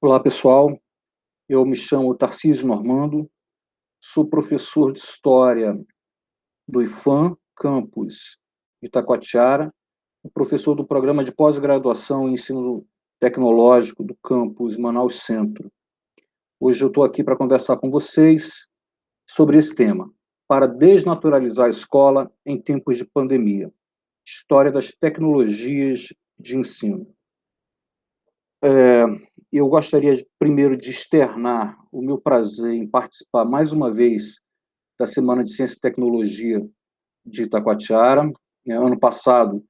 Olá, pessoal. Eu me chamo Tarcísio Normando, sou professor de História do IFAM, campus Itacoatiara, e professor do programa de pós-graduação em ensino tecnológico do campus Manaus Centro. Hoje eu estou aqui para conversar com vocês sobre esse tema, para desnaturalizar a escola em tempos de pandemia, história das tecnologias de ensino. Eu gostaria, primeiro, de externar o meu prazer em participar mais uma vez da Semana de Ciência e Tecnologia de Itacoatiara. Ano passado,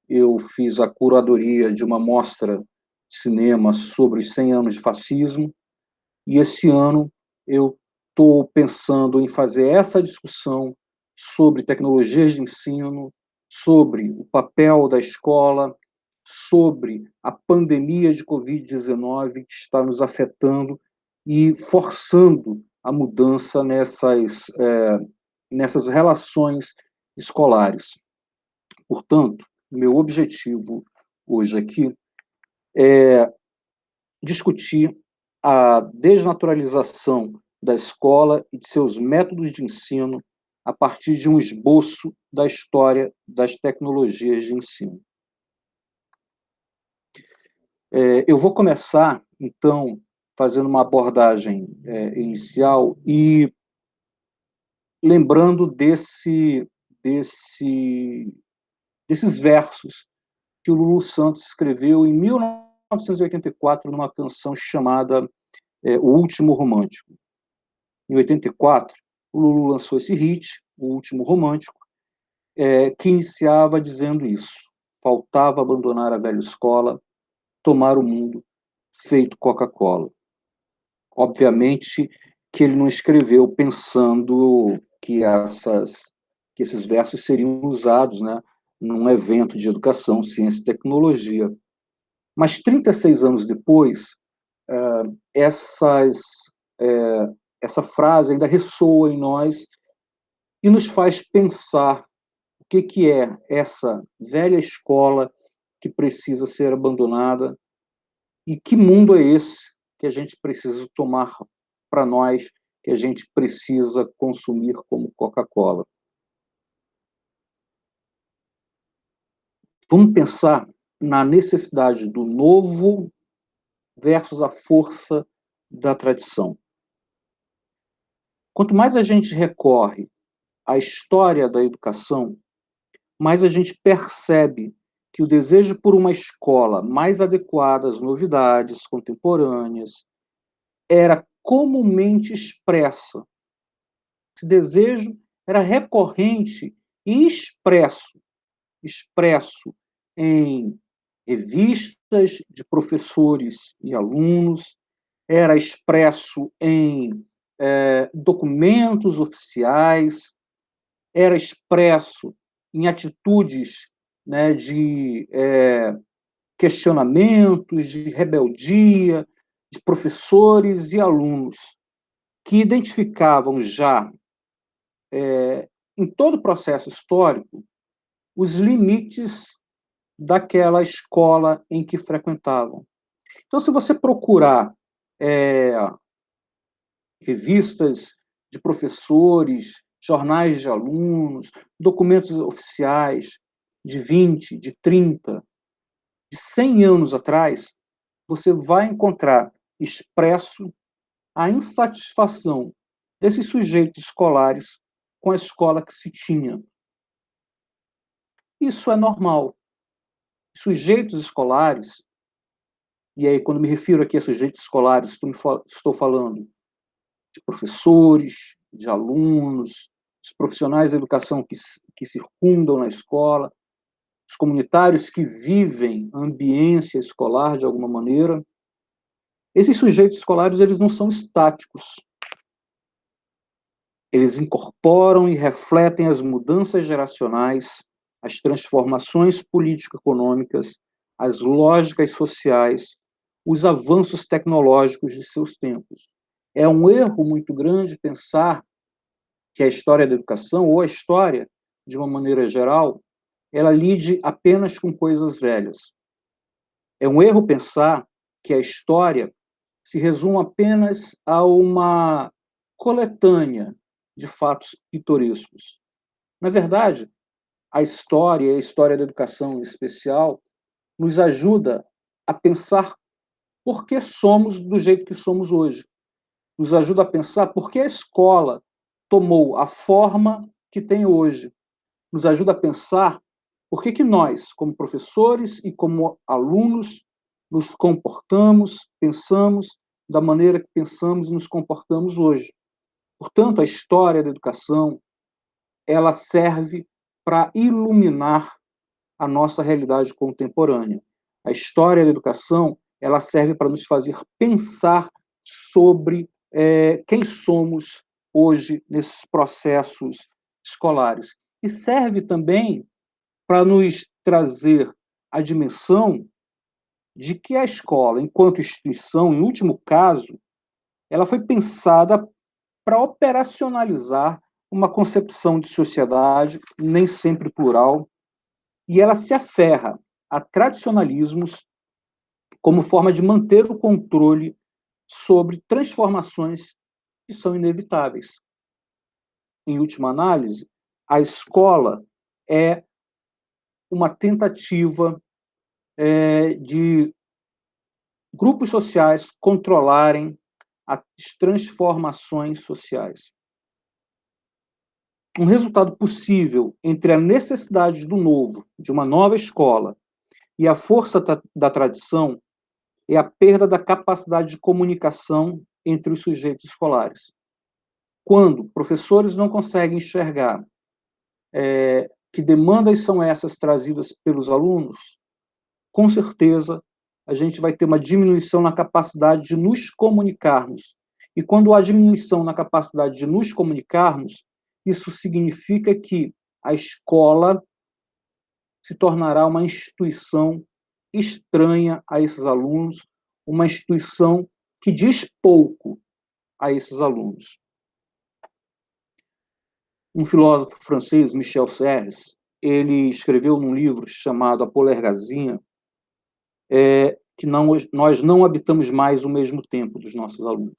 eu fiz a curadoria de uma mostra de cinema sobre os 100 anos de fascismo, e esse ano eu estou pensando em fazer essa discussão sobre tecnologias de ensino, sobre o papel da escola, sobre a pandemia de Covid-19 que está nos afetando e forçando a mudança nessas relações escolares. Portanto, meu objetivo hoje aqui é discutir a desnaturalização da escola e de seus métodos de ensino a partir de um esboço da história das tecnologias de ensino. Eu vou começar, então, fazendo uma abordagem inicial e lembrando desses versos que o Lulu Santos escreveu em 1984 numa canção chamada O Último Romântico. Em 84, o Lulu lançou esse hit, O Último Romântico, que iniciava dizendo isso: faltava abandonar a velha escola, tomar o mundo feito Coca-Cola. Obviamente que ele não escreveu pensando que esses versos seriam usados, né, num evento de educação, ciência e tecnologia. Mas 36 anos depois, essa frase ainda ressoa em nós e nos faz pensar o que é essa velha escola que precisa ser abandonada e que mundo é esse que a gente precisa tomar para nós, que a gente precisa consumir como Coca-Cola. Vamos pensar na necessidade do novo versus a força da tradição. Quanto mais a gente recorre à história da educação, mais a gente percebe que o desejo por uma escola mais adequada às novidades contemporâneas era comumente expressa. Esse desejo era recorrente e expresso em revistas de professores e alunos, era expresso em documentos oficiais, era expresso em atitudes, né, de questionamentos, de rebeldia, de professores e alunos, que identificavam já, em todo o processo histórico, os limites daquela escola em que frequentavam. Então, se você procurar revistas de professores, jornais de alunos, documentos oficiais de 20, de 30, de 100 anos atrás, você vai encontrar expresso a insatisfação desses sujeitos escolares com a escola que se tinha. Isso é normal. Sujeitos escolares, e aí quando me refiro aqui a sujeitos escolares, estou falando de professores, de alunos, dos profissionais da educação que circundam na escola, os comunitários que vivem a ambiência escolar de alguma maneira. Esses sujeitos escolares, eles não são estáticos. Eles incorporam e refletem as mudanças geracionais, as transformações político-econômicas, as lógicas sociais, os avanços tecnológicos de seus tempos. É um erro muito grande pensar que a história da educação, ou a história, de uma maneira geral, ela lide apenas com coisas velhas. É um erro pensar que a história se resuma apenas a uma coletânea de fatos pitorescos. Na verdade, a história da educação em especial, nos ajuda a pensar por que somos do jeito que somos hoje. Nos ajuda a pensar por que a escola tomou a forma que tem hoje. Nos ajuda a pensar por que nós, como professores e como alunos, nos comportamos, pensamos da maneira que pensamos e nos comportamos hoje. Portanto, a história da educação, ela serve para iluminar a nossa realidade contemporânea. A história da educação, ela serve para nos fazer pensar sobre quem somos hoje nesses processos escolares. E serve também para nos trazer a dimensão de que a escola, enquanto instituição, em último caso, ela foi pensada para operacionalizar uma concepção de sociedade nem sempre plural, e ela se aferra a tradicionalismos como forma de manter o controle sobre transformações que são inevitáveis. Em última análise, a escola é uma tentativa de grupos sociais controlarem as transformações sociais. Um resultado possível entre a necessidade do novo, de uma nova escola, e a força da tradição é a perda da capacidade de comunicação entre os sujeitos escolares. Quando professores não conseguem enxergar que demandas são essas trazidas pelos alunos, com certeza a gente vai ter uma diminuição na capacidade de nos comunicarmos. E quando há diminuição na capacidade de nos comunicarmos, isso significa que a escola se tornará uma instituição estranha a esses alunos, uma instituição que diz pouco a esses alunos. Um filósofo francês, Michel Serres, ele escreveu num livro chamado A Polergazinha, que nós não habitamos mais o mesmo tempo dos nossos alunos.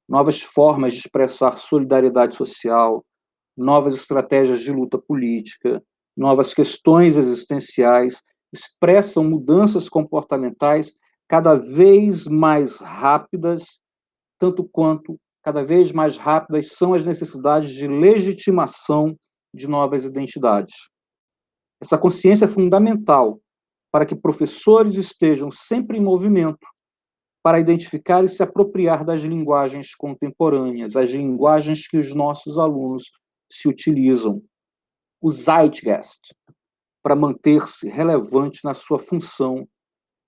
Novas formas de expressar solidariedade social, novas estratégias de luta política, novas questões existenciais expressam mudanças comportamentais cada vez mais rápidas, tanto quanto cada vez mais rápidas são as necessidades de legitimação de novas identidades. Essa consciência é fundamental para que professores estejam sempre em movimento para identificar e se apropriar das linguagens contemporâneas, as linguagens que os nossos alunos se utilizam. O Zeitgeist, para manter-se relevante na sua função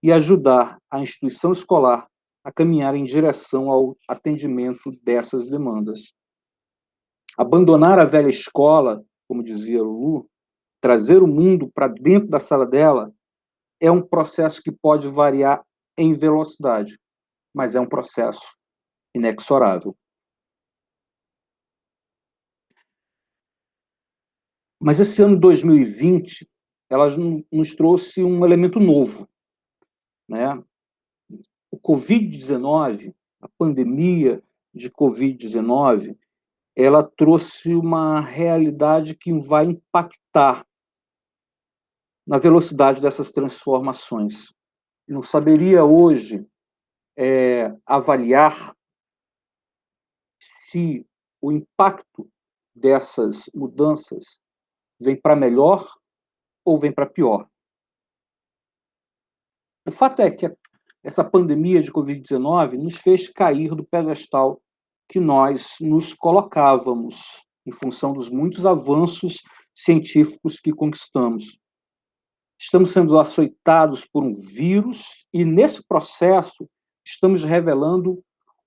e ajudar a instituição escolar a caminhar em direção ao atendimento dessas demandas. Abandonar a velha escola, como dizia Lulu, trazer o mundo para dentro da sala dela, é um processo que pode variar em velocidade, mas é um processo inexorável. Mas esse ano 2020, ela nos trouxe um elemento novo, né? O Covid-19, a pandemia de Covid-19, ela trouxe uma realidade que vai impactar na velocidade dessas transformações. Não saberia hoje avaliar se o impacto dessas mudanças vem para melhor ou vem para pior. O fato é que essa pandemia de Covid-19 nos fez cair do pedestal que nós nos colocávamos em função dos muitos avanços científicos que conquistamos. Estamos sendo açoitados por um vírus e, nesse processo, estamos revelando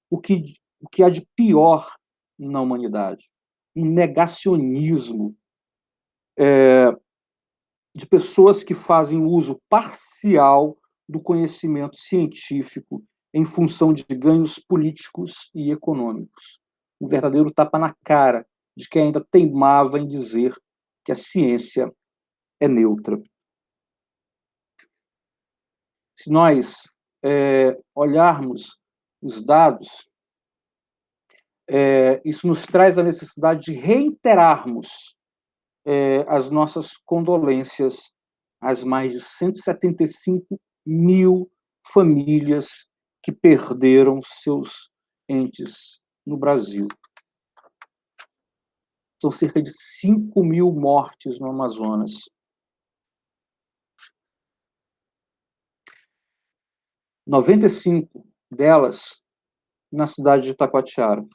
o que há de pior na humanidade. Um negacionismo de pessoas que fazem uso parcial do conhecimento científico em função de ganhos políticos e econômicos. Um verdadeiro tapa na cara de quem ainda teimava em dizer que a ciência é neutra. Se nós olharmos os dados, isso nos traz a necessidade de reiterarmos as nossas condolências às mais de 175 mil famílias que perderam seus entes no Brasil. São cerca de 5 mil mortes no Amazonas. 95 delas na cidade de Taquatiara.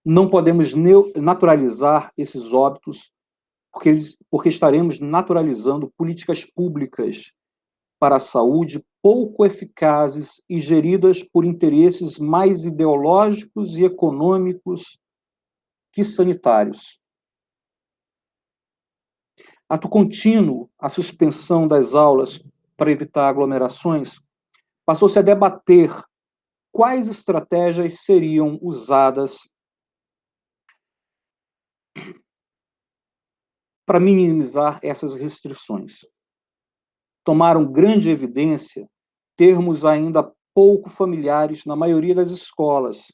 Não podemos naturalizar esses óbitos, porque estaremos naturalizando políticas públicas para a saúde pouco eficazes e geridas por interesses mais ideológicos e econômicos que sanitários. Ato contínuo, a suspensão das aulas para evitar aglomerações, passou-se a debater quais estratégias seriam usadas para minimizar essas restrições. Tomaram grande evidência termos ainda pouco familiares na maioria das escolas,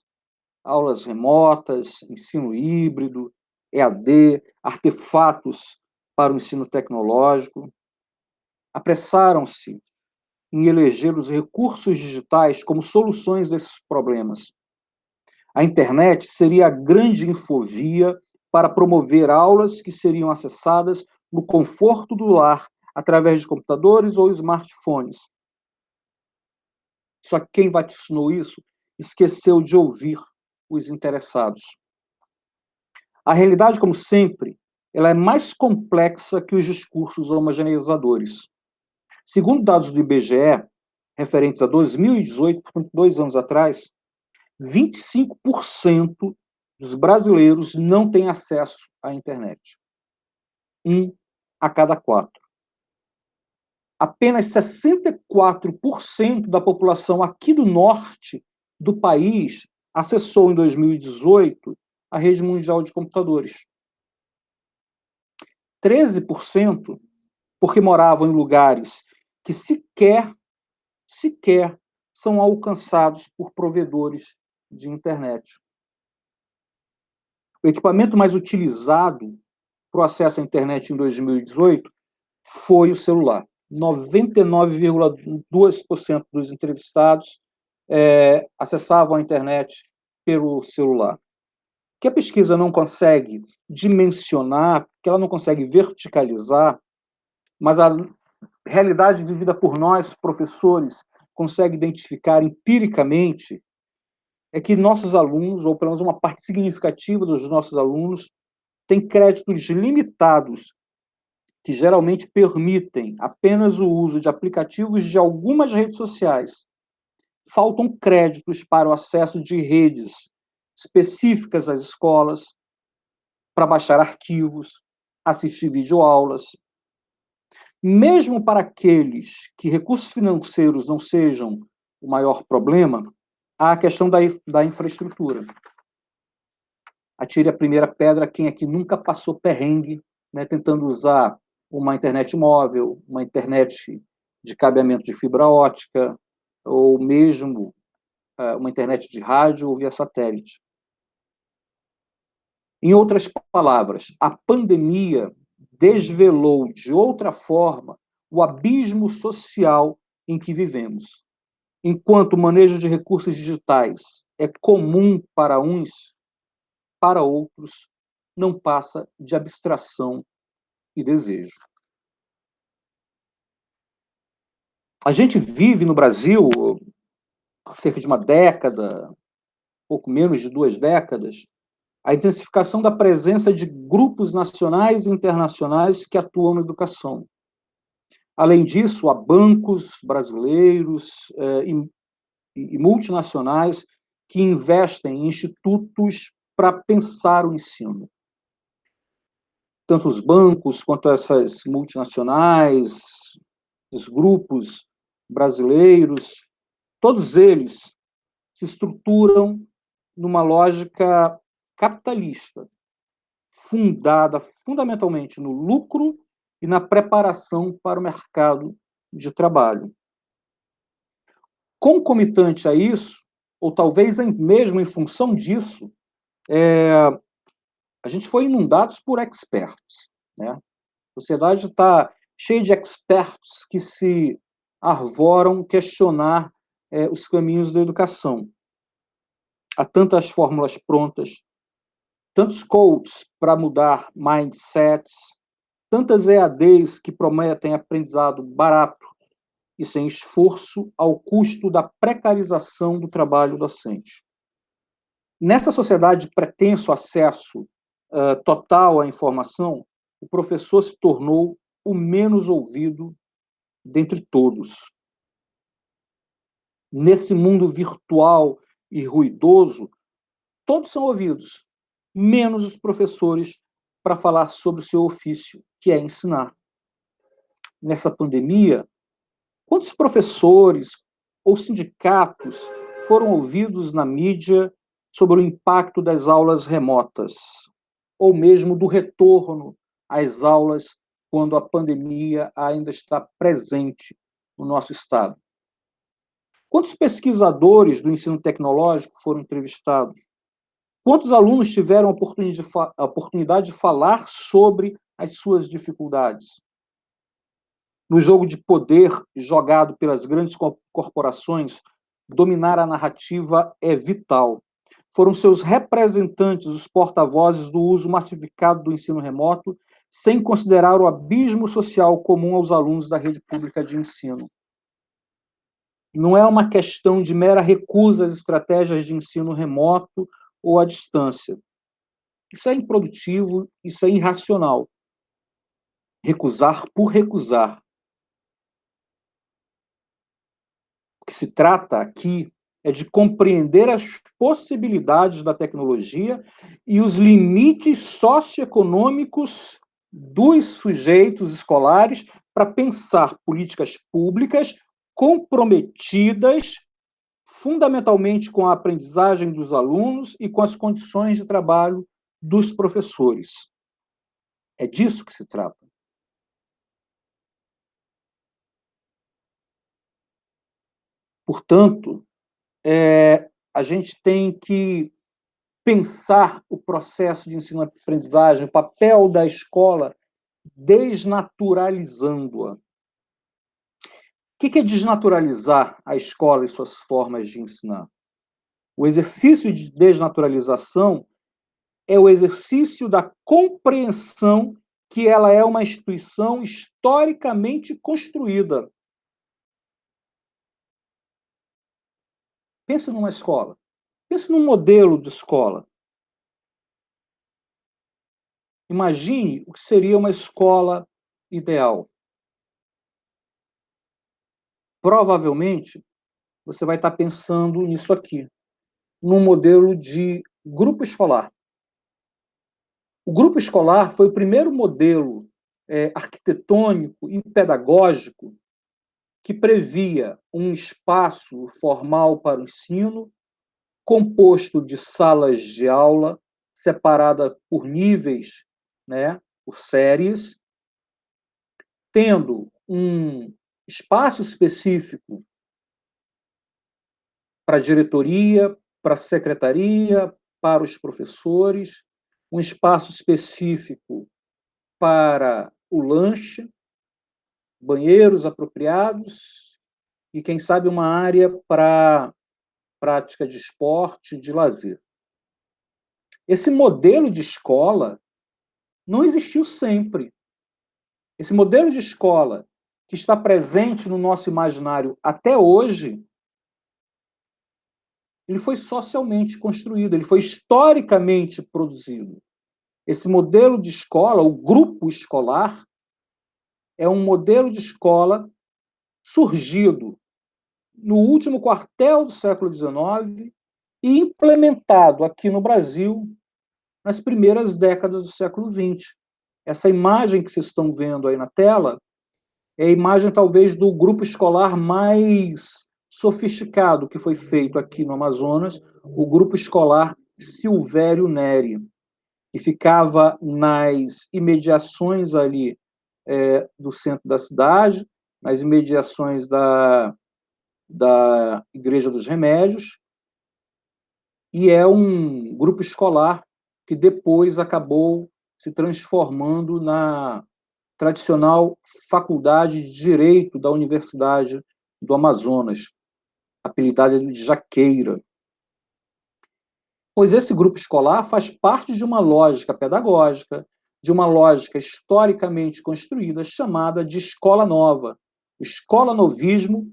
aulas remotas, ensino híbrido, EAD, artefatos para o ensino tecnológico. Apressaram-se em eleger os recursos digitais como soluções a esses problemas. A internet seria a grande infovia para promover aulas que seriam acessadas no conforto do lar, através de computadores ou smartphones. Só que quem vaticinou isso esqueceu de ouvir os interessados. A realidade, como sempre, ela é mais complexa que os discursos homogeneizadores. Segundo dados do IBGE, referentes a 2018, portanto, 2 anos atrás, 25% dos brasileiros não têm acesso à internet. 1 a cada 4. Apenas 64% da população aqui do norte do país acessou em 2018 a rede mundial de computadores. 13% porque moravam em lugares que sequer são alcançados por provedores de internet. O equipamento mais utilizado para o acesso à internet em 2018 foi o celular. 99,2% dos entrevistados acessavam a internet pelo celular. O que a pesquisa não consegue dimensionar, que ela não consegue verticalizar, mas a realidade vivida por nós, professores, consegue identificar empiricamente, é que nossos alunos, ou pelo menos uma parte significativa dos nossos alunos, tem créditos limitados, que geralmente permitem apenas o uso de aplicativos de algumas redes sociais. Faltam créditos para o acesso de redes específicas às escolas, para baixar arquivos, assistir videoaulas. Mesmo para aqueles que recursos financeiros não sejam o maior problema, há a questão da infraestrutura. Atire a primeira pedra quem aqui nunca passou perrengue, né, tentando usar uma internet móvel, uma internet de cabeamento de fibra ótica, ou mesmo uma internet de rádio ou via satélite. Em outras palavras, a pandemia desvelou de outra forma o abismo social em que vivemos. Enquanto o manejo de recursos digitais é comum para uns, para outros não passa de abstração e desejo. A gente vive no Brasil há cerca de uma década, pouco menos de 2 décadas, a intensificação da presença de grupos nacionais e internacionais que atuam na educação. Além disso, há bancos brasileiros e multinacionais que investem em institutos para pensar o ensino. Tanto os bancos quanto essas multinacionais, os grupos brasileiros, todos eles se estruturam numa lógica capitalista, fundada fundamentalmente no lucro e na preparação para o mercado de trabalho. Concomitante a isso, ou talvez mesmo em função disso, a gente foi inundados por experts, né? A sociedade está cheia de experts que se arvoram questionar os caminhos da educação. Há tantas fórmulas prontas, tantos coaches para mudar mindsets, tantas EADs que prometem aprendizado barato e sem esforço ao custo da precarização do trabalho docente. Nessa sociedade de pretenso acesso total à informação, o professor se tornou o menos ouvido dentre todos. Nesse mundo virtual e ruidoso, todos são ouvidos, menos os professores para falar sobre o seu ofício, que é ensinar. Nessa pandemia, quantos professores ou sindicatos foram ouvidos na mídia sobre o impacto das aulas remotas, ou mesmo do retorno às aulas quando a pandemia ainda está presente no nosso estado? Quantos pesquisadores do ensino tecnológico foram entrevistados? Quantos alunos tiveram a oportunidade de falar sobre as suas dificuldades? No jogo de poder jogado pelas grandes corporações, dominar a narrativa é vital. Foram seus representantes os porta-vozes do uso massificado do ensino remoto, sem considerar o abismo social comum aos alunos da rede pública de ensino. Não é uma questão de mera recusa às estratégias de ensino remoto ou à distância. Isso é improdutivo, isso é irracional. Recusar por recusar. O que se trata aqui é de compreender as possibilidades da tecnologia e os limites socioeconômicos dos sujeitos escolares para pensar políticas públicas comprometidas fundamentalmente com a aprendizagem dos alunos e com as condições de trabalho dos professores. É disso que se trata. Portanto, a gente tem que pensar o processo de ensino-aprendizagem, o papel da escola, desnaturalizando-a. O que é desnaturalizar a escola e suas formas de ensinar? O exercício de desnaturalização é o exercício da compreensão que ela é uma instituição historicamente construída. Pense numa escola. Pense num modelo de escola. Imagine o que seria uma escola ideal. Provavelmente, você vai estar pensando nisso aqui, num modelo de grupo escolar. O grupo escolar foi o primeiro modelo arquitetônico e pedagógico que previa um espaço formal para o ensino, composto de salas de aula, separada por níveis, né, por séries, tendo um espaço específico para a diretoria, para a secretaria, para os professores, um espaço específico para o lanche, banheiros apropriados e, quem sabe, uma área para prática de esporte, de lazer. Esse modelo de escola não existiu sempre. Esse modelo de escola que está presente no nosso imaginário até hoje, ele foi socialmente construído, ele foi historicamente produzido. Esse modelo de escola, o grupo escolar, é um modelo de escola surgido no último quartel do século XIX e implementado aqui no Brasil nas primeiras décadas do século XX. Essa imagem que vocês estão vendo aí na tela é a imagem, talvez, do grupo escolar mais sofisticado que foi feito aqui no Amazonas, o grupo escolar Silvério Neri, que ficava nas imediações ali do centro da cidade, nas imediações da da Igreja dos Remédios, e é um grupo escolar que depois acabou se transformando na tradicional Faculdade de Direito da Universidade do Amazonas, apelidada de Jaqueira. Pois esse grupo escolar faz parte de uma lógica pedagógica, de uma lógica historicamente construída, chamada de escola nova. O escola-novismo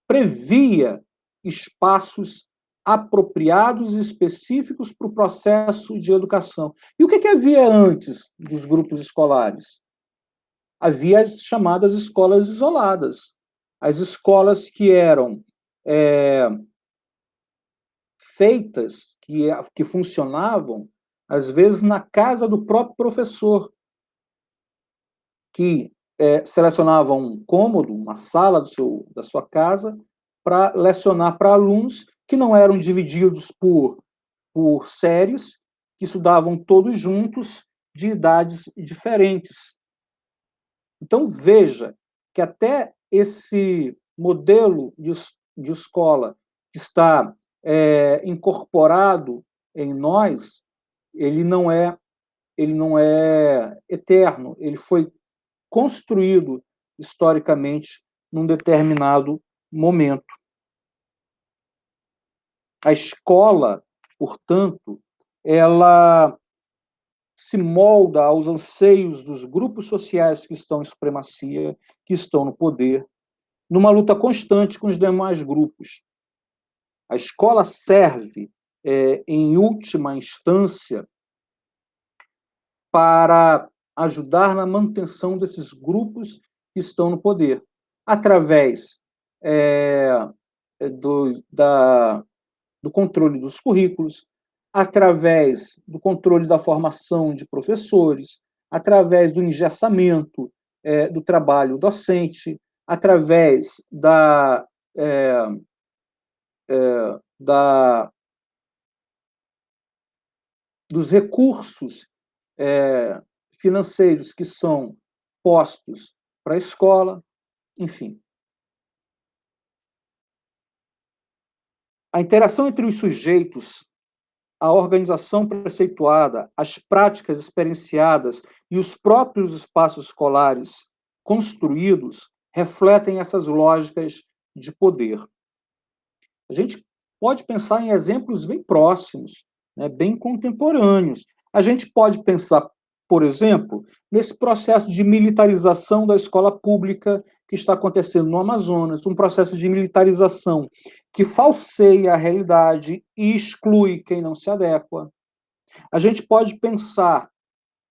previa espaços apropriados e específicos para o processo de educação. E o que havia antes dos grupos escolares? Havia as chamadas escolas isoladas, as escolas que eram feitas, que funcionavam, às vezes, na casa do próprio professor, que selecionava um cômodo, uma sala da sua casa, para lecionar para alunos que não eram divididos por séries, que estudavam todos juntos, de idades diferentes. Então, veja que até esse modelo de escola que está incorporado em nós, ele não é eterno, ele foi construído historicamente num determinado momento. A escola, portanto, ela se molda aos anseios dos grupos sociais que estão em supremacia, que estão no poder, numa luta constante com os demais grupos. A escola serve, em última instância, para ajudar na manutenção desses grupos que estão no poder, através do controle dos currículos, através do controle da formação de professores, através do engessamento do trabalho docente, através dos recursos financeiros que são postos para a escola, enfim. A interação entre os sujeitos, a organização preceituada, as práticas experienciadas e os próprios espaços escolares construídos refletem essas lógicas de poder. A gente pode pensar em exemplos bem próximos, né, bem contemporâneos. A gente pode pensar, por exemplo, nesse processo de militarização da escola pública que está acontecendo no Amazonas, um processo de militarização que falseia a realidade e exclui quem não se adequa. A gente pode pensar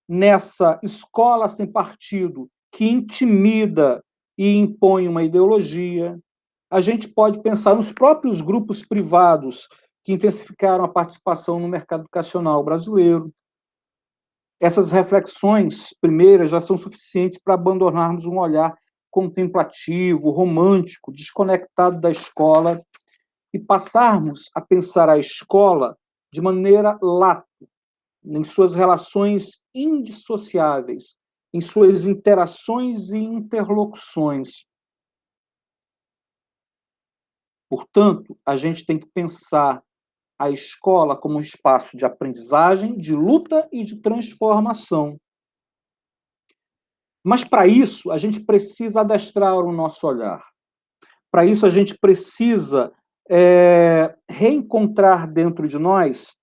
nessa escola sem partido que intimida e impõe uma ideologia. A gente pode pensar nos próprios grupos privados que intensificaram a participação no mercado educacional brasileiro. Essas reflexões primeiras já são suficientes para abandonarmos um olhar contemplativo, romântico, desconectado da escola e passarmos a pensar a escola de maneira lata, em suas relações indissociáveis, em suas interações e interlocuções. Portanto, a gente tem que pensar a escola como um espaço de aprendizagem, de luta e de transformação. Mas, para isso, a gente precisa adestrar o nosso olhar. Para isso, a gente precisa reencontrar dentro de nós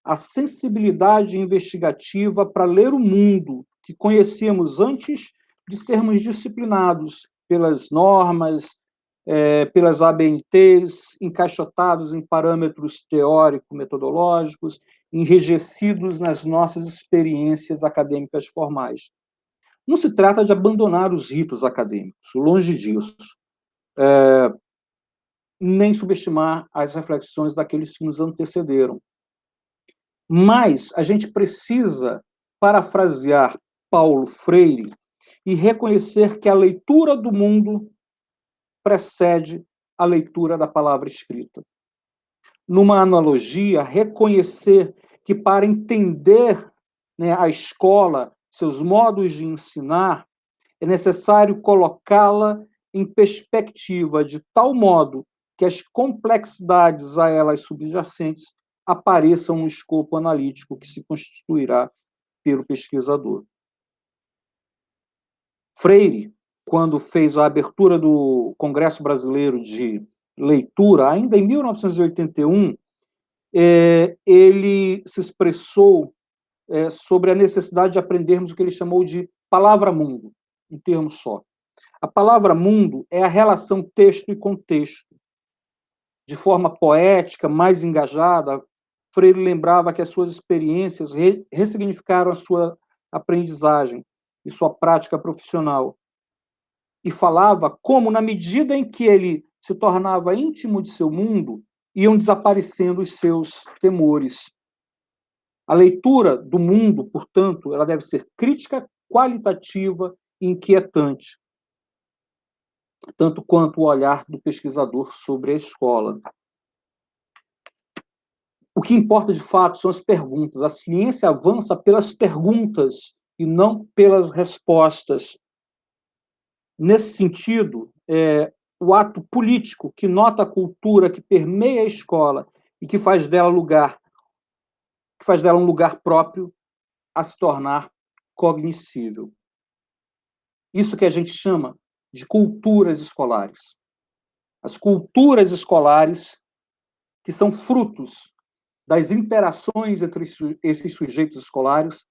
a sensibilidade investigativa para ler o mundo que conhecíamos antes de sermos disciplinados pelas normas, pelas ABNTs, encaixotados em parâmetros teórico-metodológicos, enrijecidos nas nossas experiências acadêmicas formais. Não se trata de abandonar os ritos acadêmicos, longe disso, nem subestimar as reflexões daqueles que nos antecederam. Mas a gente precisa parafrasear Paulo Freire e reconhecer que a leitura do mundo precede a leitura da palavra escrita. Numa analogia, reconhecer que para entender, né, a escola, seus modos de ensinar, é necessário colocá-la em perspectiva de tal modo que as complexidades a elas subjacentes apareçam no escopo analítico que se constituirá pelo pesquisador. Freire, quando fez a abertura do Congresso Brasileiro de Leitura, ainda em 1981, ele se expressou sobre a necessidade de aprendermos o que ele chamou de palavra-mundo, em termo só. A palavra-mundo é a relação texto e contexto. De forma poética, mais engajada, Freire lembrava que as suas experiências ressignificaram a sua aprendizagem e sua prática profissional. E falava como, na medida em que ele se tornava íntimo de seu mundo, iam desaparecendo os seus temores. A leitura do mundo, portanto, ela deve ser crítica, qualitativa e inquietante, tanto quanto o olhar do pesquisador sobre a escola. O que importa, de fato, são as perguntas. A ciência avança pelas perguntas e não pelas respostas. Nesse sentido, o ato político que nota a cultura que permeia a escola e que faz dela um lugar próprio a se tornar cognoscível. Isso que a gente chama de culturas escolares. As culturas escolares, que são frutos das interações entre esses sujeitos escolares,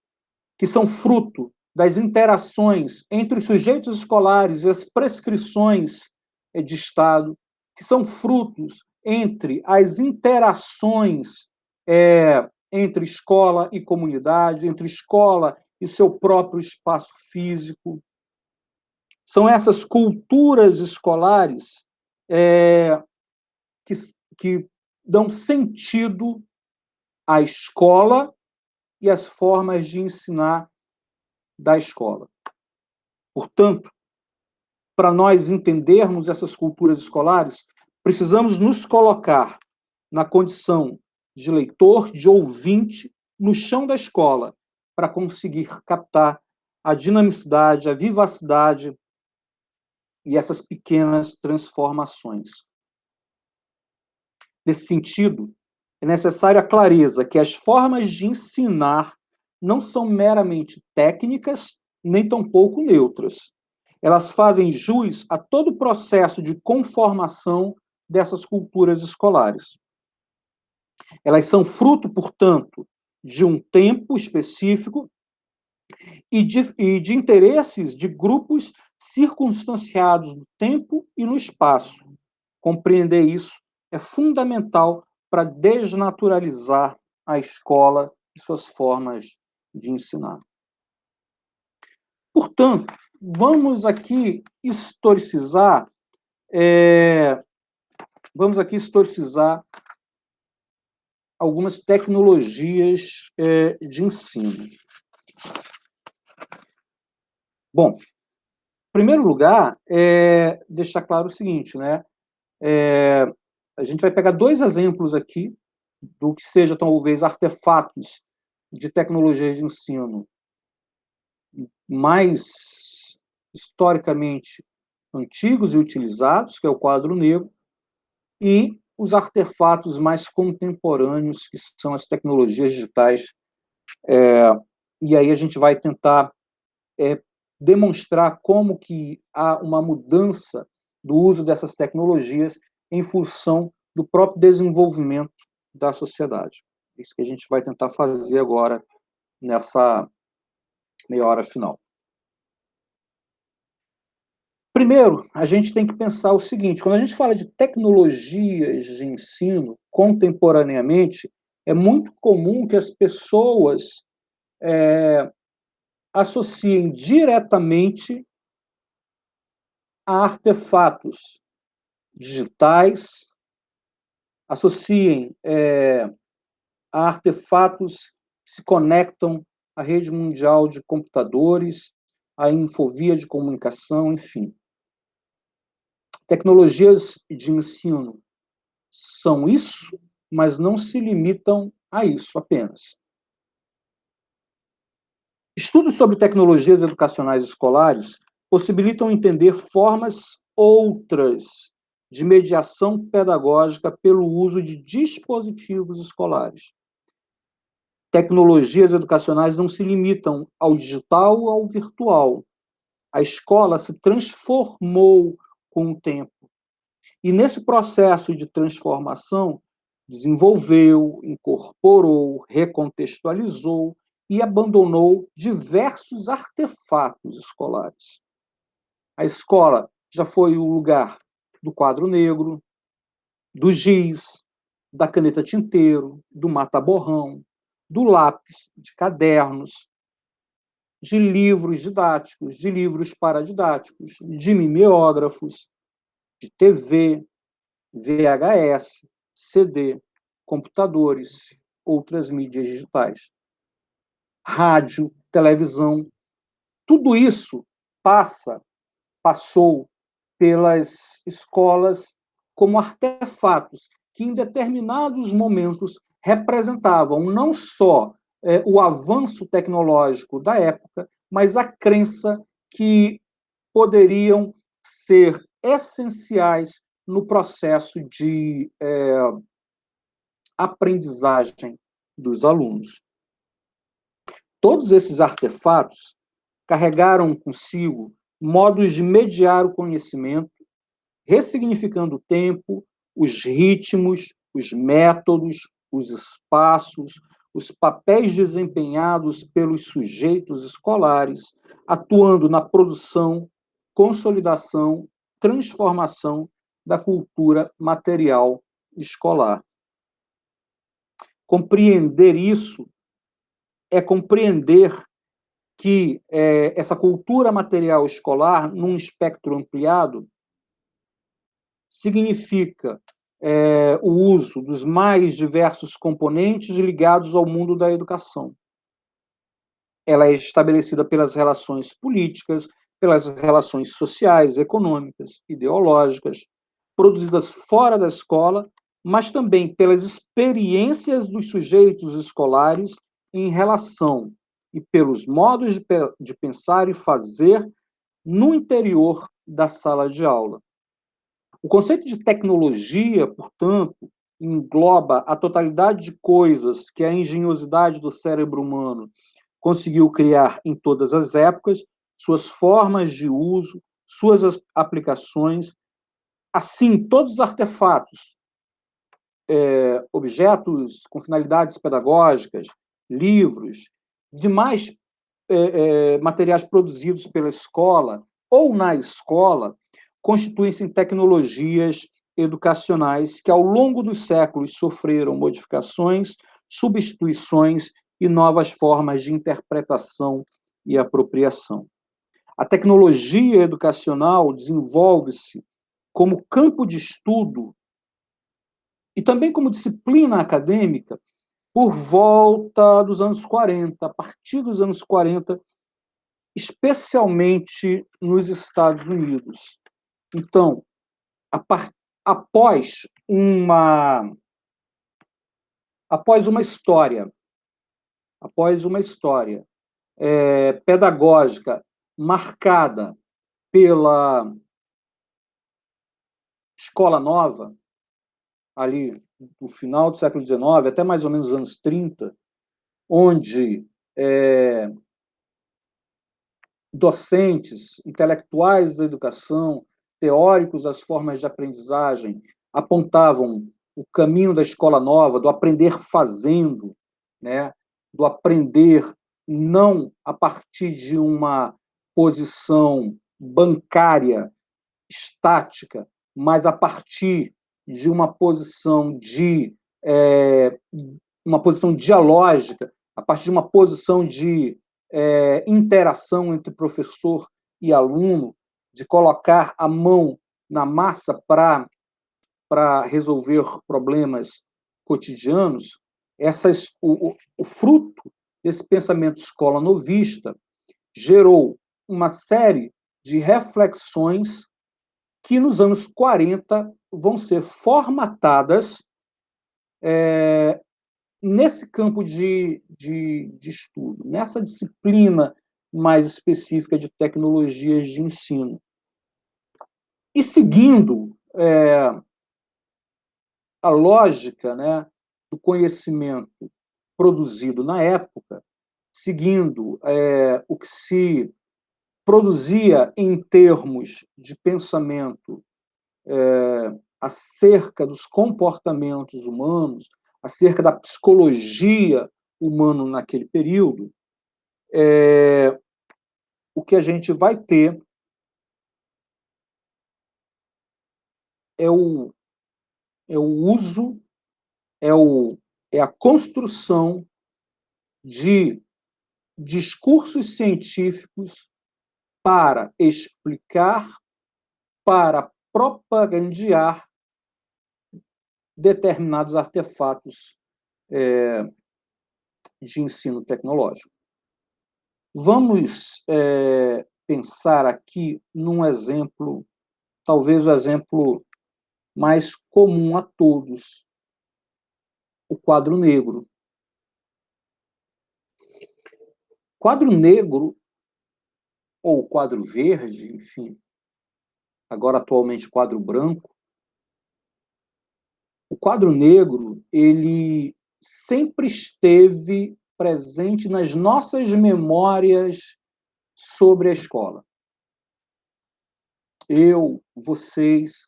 que são fruto das interações entre os sujeitos escolares e as prescrições de Estado, que são frutos entre as interações entre escola e comunidade, entre escola e seu próprio espaço físico. São essas culturas escolares que dão sentido à escola e às formas de ensinar da escola. Portanto, para nós entendermos essas culturas escolares, precisamos nos colocar na condição de leitor, de ouvinte, no chão da escola, para conseguir captar a dinamicidade, a vivacidade e essas pequenas transformações. Nesse sentido, é necessária a clareza que as formas de ensinar não são meramente técnicas, nem tampouco neutras. Elas fazem jus a todo o processo de conformação dessas culturas escolares. Elas são fruto, portanto, de um tempo específico e de interesses de grupos circunstanciados no tempo e no espaço. Compreender isso é fundamental para desnaturalizar a escola e suas formas de ensinar. Portanto, vamos aqui historicizar algumas tecnologias de ensino. Bom, em primeiro lugar, deixar claro o seguinte, né? A gente vai pegar dois exemplos aqui do que seja, talvez, artefatos de tecnologias de ensino mais historicamente antigos e utilizados, que é o quadro negro, e os artefatos mais contemporâneos, que são as tecnologias digitais. E aí a gente vai tentar demonstrar como que há uma mudança do uso dessas tecnologias em função do próprio desenvolvimento da sociedade. Isso que a gente vai tentar fazer agora nessa meia hora final. Primeiro, a gente tem que pensar o seguinte: quando a gente fala de tecnologias de ensino contemporaneamente, é muito comum que as pessoas associem diretamente a artefatos digitais, associem a artefatos que se conectam à rede mundial de computadores, à infovia de comunicação, enfim. Tecnologias de ensino são isso, mas não se limitam a isso apenas. Estudos sobre tecnologias educacionais escolares possibilitam entender formas outras de mediação pedagógica pelo uso de dispositivos escolares. Tecnologias educacionais não se limitam ao digital ou ao virtual. A escola se transformou com o tempo. E nesse processo de transformação, desenvolveu, incorporou, recontextualizou e abandonou diversos artefatos escolares. A escola já foi o lugar do quadro negro, do giz, da caneta tinteiro, do mata-borrão, do lápis, de cadernos, de livros didáticos, de livros paradidáticos, de mimeógrafos, de TV, VHS, CD, computadores, outras mídias digitais, rádio, televisão, tudo isso passou pelas escolas como artefatos que, em determinados momentos, representavam não só o avanço tecnológico da época, mas a crença que poderiam ser essenciais no processo de aprendizagem dos alunos. Todos esses artefatos carregaram consigo modos de mediar o conhecimento, ressignificando o tempo, os ritmos, os métodos, os espaços, os papéis desempenhados pelos sujeitos escolares, atuando na produção, consolidação, transformação da cultura material escolar. Compreender isso é compreender que essa cultura material escolar, num espectro ampliado, significa o uso dos mais diversos componentes ligados ao mundo da educação. Ela é estabelecida pelas relações políticas, pelas relações sociais, econômicas, ideológicas, produzidas fora da escola, mas também pelas experiências dos sujeitos escolares em relação e pelos modos de pensar e fazer no interior da sala de aula. O conceito de tecnologia, portanto, engloba a totalidade de coisas que a engenhosidade do cérebro humano conseguiu criar em todas as épocas, suas formas de uso, suas aplicações. Assim, todos os artefatos, objetos com finalidades pedagógicas, livros, demais materiais produzidos pela escola ou na escola, constituem-se em tecnologias educacionais que, ao longo dos séculos, sofreram modificações, substituições e novas formas de interpretação e apropriação. A tecnologia educacional desenvolve-se como campo de estudo e também como disciplina acadêmica por volta dos anos 40, a partir dos anos 40, especialmente nos Estados Unidos. Então, após uma história pedagógica marcada pela Escola Nova, ali no final do século XIX, até mais ou menos os anos 30, onde docentes, intelectuais da educação, teóricos das formas de aprendizagem, apontavam o caminho da escola nova, do aprender fazendo, né? Do aprender não a partir de uma posição bancária estática, mas a partir de uma posição dialógica, a partir de uma posição de interação entre professor e aluno, de colocar a mão na massa para resolver problemas cotidianos, o fruto desse pensamento escola novista gerou uma série de reflexões que, nos anos 40, vão ser formatadas nesse campo de estudo, nessa disciplina mais específica de tecnologias de ensino. E seguindo a lógica, né, do conhecimento produzido na época, seguindo o que se produzia em termos de pensamento acerca dos comportamentos humanos, acerca da psicologia humana naquele período, o que a gente vai ter é o uso, é a construção de discursos científicos para explicar, para propagandear determinados artefatos de ensino tecnológico. Vamos pensar aqui num exemplo, talvez o exemplo mais comum a todos, o quadro negro. Quadro negro, ou quadro verde, enfim, agora atualmente quadro branco, o quadro negro, ele sempre esteve presente nas nossas memórias sobre a escola. Eu, vocês,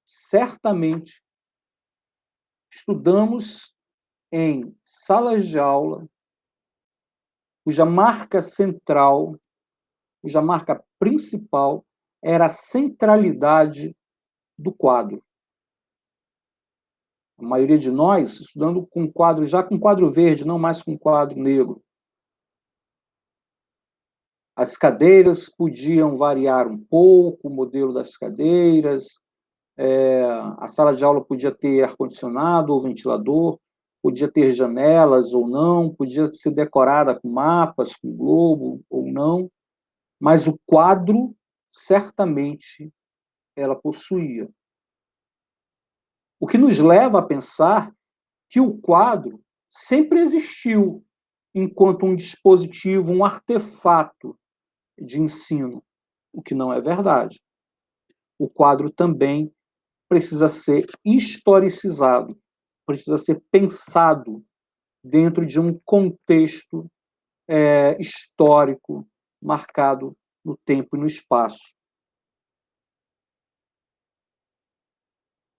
certamente estudamos em salas de aula cuja marca central, cuja marca principal era a centralidade do quadro. A maioria de nós estudando com quadro, já com quadro verde, não mais com quadro negro. As cadeiras podiam variar um pouco, o modelo das cadeiras, a sala de aula podia ter ar-condicionado ou ventilador, podia ter janelas ou não, podia ser decorada com mapas, com globo ou não, mas o quadro, certamente, ela possuía. O que nos leva a pensar que o quadro sempre existiu enquanto um dispositivo, um artefato de ensino, o que não é verdade. O quadro também precisa ser historicizado, precisa ser pensado dentro de um contexto histórico marcado no tempo e no espaço.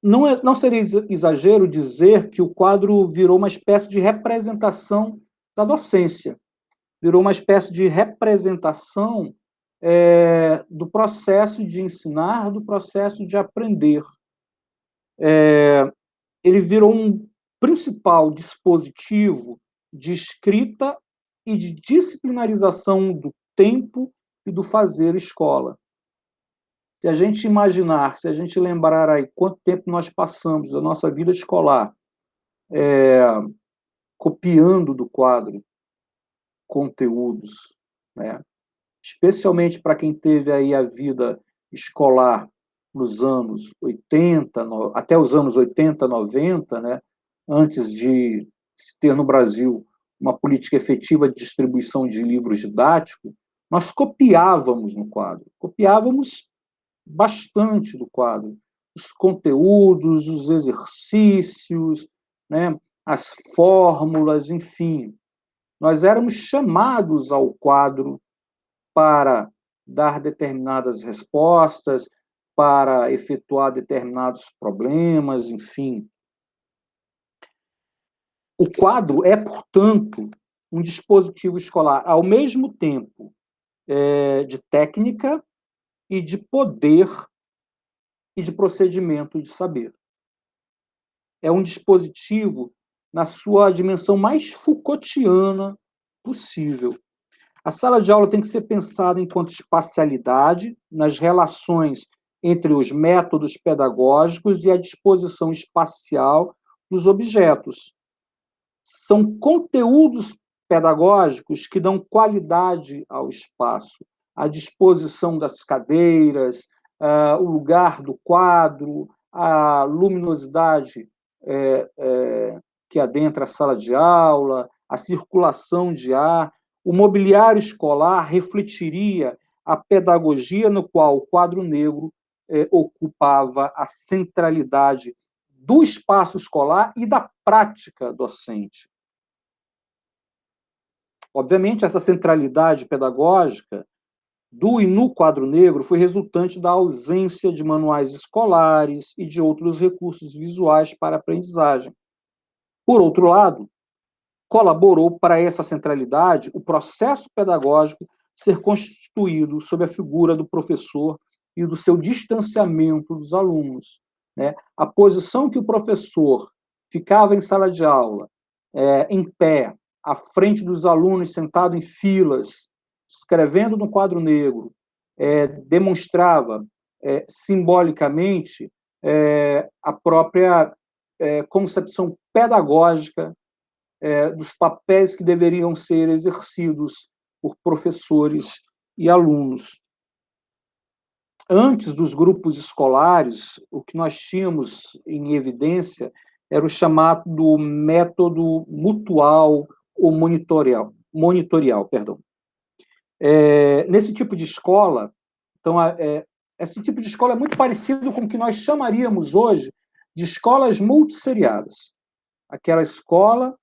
Não seria exagero dizer que o quadro virou uma espécie de representação da docência, virou uma espécie de representação do processo de ensinar, do processo de aprender. Ele virou um principal dispositivo de escrita e de disciplinarização do tempo e do fazer escola. Se a gente imaginar, se a gente lembrar aí quanto tempo nós passamos da nossa vida escolar copiando do quadro conteúdos, né? Especialmente para quem teve aí a vida escolar nos anos 80, até os anos 80, 90, né? Antes de se ter no Brasil uma política efetiva de distribuição de livros didáticos, nós copiávamos no quadro, copiávamos bastante do quadro, os conteúdos, os exercícios, né, as fórmulas, enfim. Nós éramos chamados ao quadro para dar determinadas respostas, para efetuar determinados problemas, enfim. O quadro é, portanto, um dispositivo escolar, ao mesmo tempo de técnica e de poder e de procedimento de saber. É um dispositivo na sua dimensão mais Foucaultiana possível. A sala de aula tem que ser pensada enquanto espacialidade, nas relações entre os métodos pedagógicos e a disposição espacial dos objetos. São conteúdos pedagógicos que dão qualidade ao espaço, a disposição das cadeiras, o lugar do quadro, a luminosidade que adentra a sala de aula, a circulação de ar. O mobiliário escolar refletiria a pedagogia no qual o quadro negro ocupava a centralidade do espaço escolar e da prática docente. Obviamente, essa centralidade pedagógica do e no quadro negro foi resultante da ausência de manuais escolares e de outros recursos visuais para a aprendizagem. Por outro lado, colaborou para essa centralidade o processo pedagógico ser constituído sob a figura do professor e do seu distanciamento dos alunos, né? A posição que o professor ficava em sala de aula, em pé, à frente dos alunos, sentado em filas, escrevendo no quadro negro, demonstrava simbolicamente a própria concepção pedagógica dos papéis que deveriam ser exercidos por professores e alunos. Antes dos grupos escolares, o que nós tínhamos em evidência era o chamado método mutual ou monitorial. Nesse tipo de escola, então, esse tipo de escola é muito parecido com o que nós chamaríamos hoje de escolas multisseriadas. Aquela escola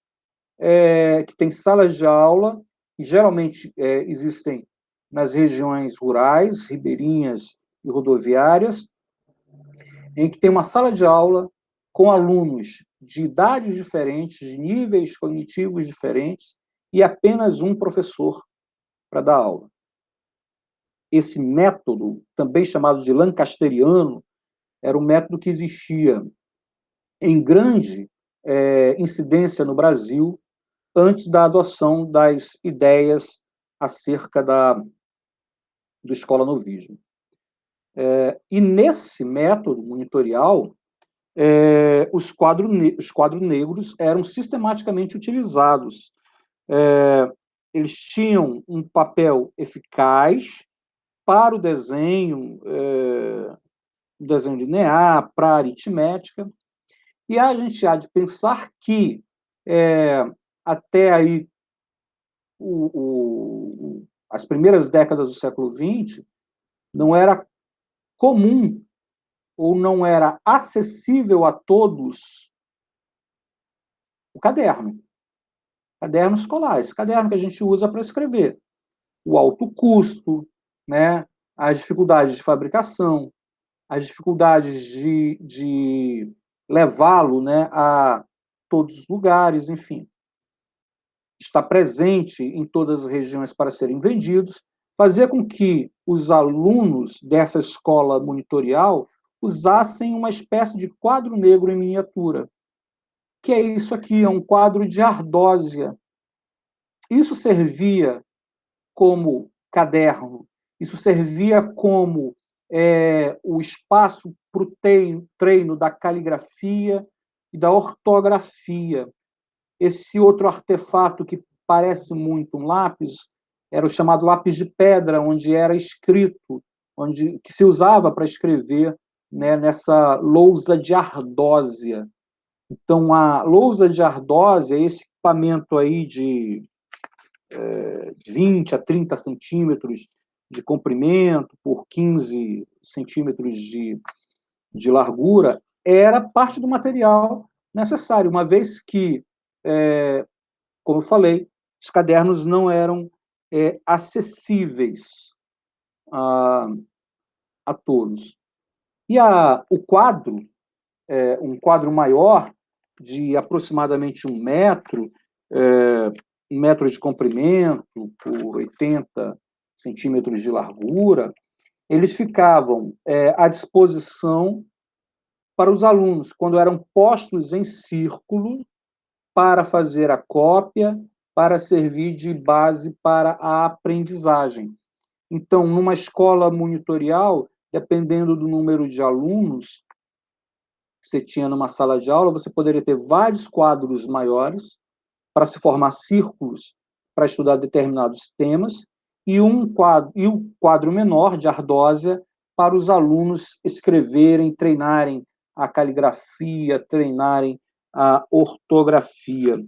que tem salas de aula, que geralmente existem nas regiões rurais, ribeirinhas e rodoviárias, em que tem uma sala de aula com alunos de idades diferentes, de níveis cognitivos diferentes, e apenas um professor para dar aula. Esse método, também chamado de lancasteriano, era um método que existia em grande incidência no Brasil antes da adoção das ideias acerca do escola-novismo. E nesse método monitorial, os quadros negros eram sistematicamente utilizados. Eles tinham um papel eficaz para o desenho linear, para a aritmética, e a gente há de pensar que até aí as primeiras décadas do século XX, não era comum ou não era acessível a todos o caderno escolar, esse caderno que a gente usa para escrever. O alto custo, né, as dificuldades de fabricação, as dificuldades de levá-lo, né, a todos os lugares, enfim. Está presente em todas as regiões para serem vendidos, fazia com que os alunos dessa escola monitorial usassem uma espécie de quadro negro em miniatura, que é isso aqui, é um quadro de ardósia. Isso servia como caderno, isso servia como o espaço para o treino da caligrafia e da ortografia. Esse outro artefato que parece muito um lápis era o chamado lápis de pedra, onde era escrito, que se usava para escrever, né, nessa lousa de ardósia. Então, a lousa de ardósia é esse equipamento aí de 20 a 30 centímetros de comprimento por 15 centímetros de largura, era parte do material necessário, uma vez que, como eu falei, os cadernos não eram acessíveis a todos. E o quadro, um quadro maior, de aproximadamente 1 metro de comprimento por 80 centímetros de largura, eles ficavam à disposição para os alunos, quando eram postos em círculo para fazer a cópia, para servir de base para a aprendizagem. Então, numa escola monitorial, dependendo do número de alunos que você tinha numa sala de aula, você poderia ter vários quadros maiores para se formar círculos para estudar determinados temas e o quadro menor de ardósia para os alunos escreverem, treinarem a caligrafia, treinarem a ortografia.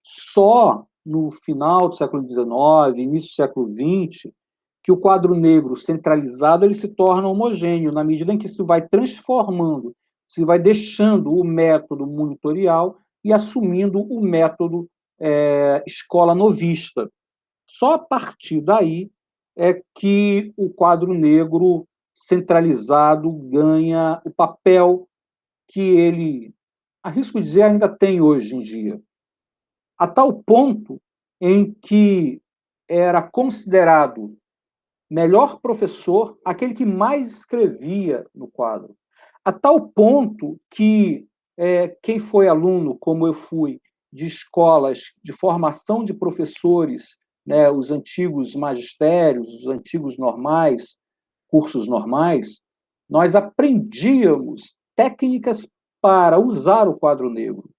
Só no final do século XIX, início do século XX, que o quadro negro centralizado ele se torna homogêneo, na medida em que se vai transformando, se vai deixando o método monitorial e assumindo o método escola novista. Só a partir daí é que o quadro negro centralizado ganha o papel que ele, arrisco dizer, ainda tem hoje em dia. A tal ponto em que era considerado melhor professor aquele que mais escrevia no quadro. A tal ponto que quem foi aluno, como eu fui, de escolas de formação de professores, né, os antigos magistérios, os antigos normais, cursos normais, nós aprendíamos técnicas para usar o quadro negro.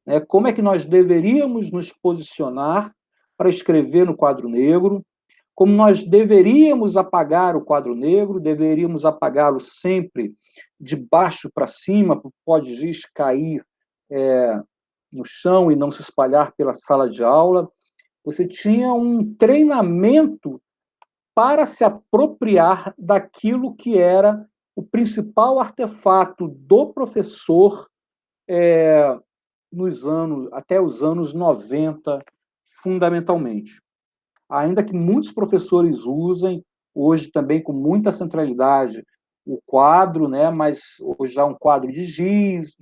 Né? Como é que nós deveríamos nos posicionar para escrever no quadro negro, como nós deveríamos apagar o quadro negro, deveríamos apagá-lo sempre de baixo para cima, para o pó de giz cair no chão e não se espalhar pela sala de aula. Você tinha um treinamento para se apropriar daquilo que era o principal artefato do professor até os anos 90, fundamentalmente. Ainda que muitos professores usem, hoje também com muita centralidade, o quadro, né, mas hoje já um quadro de giz,